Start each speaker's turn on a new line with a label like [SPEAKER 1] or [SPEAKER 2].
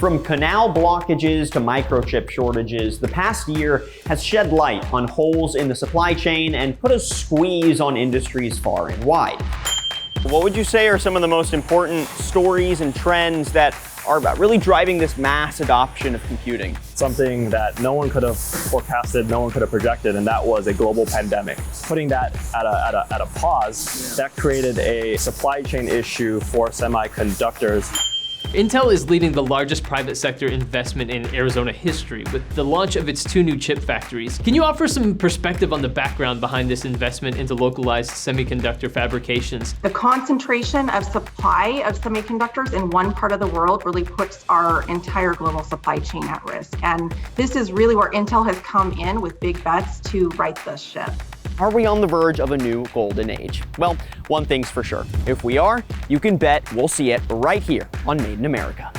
[SPEAKER 1] From canal blockages to microchip shortages, the past year has shed light on holes in the supply chain and put a squeeze on industries far and wide. What would you say are some of the most important stories and trends that are really driving this mass adoption of computing?
[SPEAKER 2] Something that no one could have forecasted, no one could have projected, and that was a global pandemic. Putting that at a pause, that created a supply chain issue for semiconductors.
[SPEAKER 3] Intel is leading the largest private sector investment in Arizona history with the launch of its 2 new chip factories. Can you offer some perspective on the background behind this investment into localized semiconductor fabrications?
[SPEAKER 4] The concentration of supply of semiconductors in one part of the world really puts our entire global supply chain at risk. And this is really where Intel has come in with big bets to right this ship.
[SPEAKER 1] Are we on the verge of a new golden age? Well, one thing's for sure. If we are, you can bet we'll see it right here on Made in America.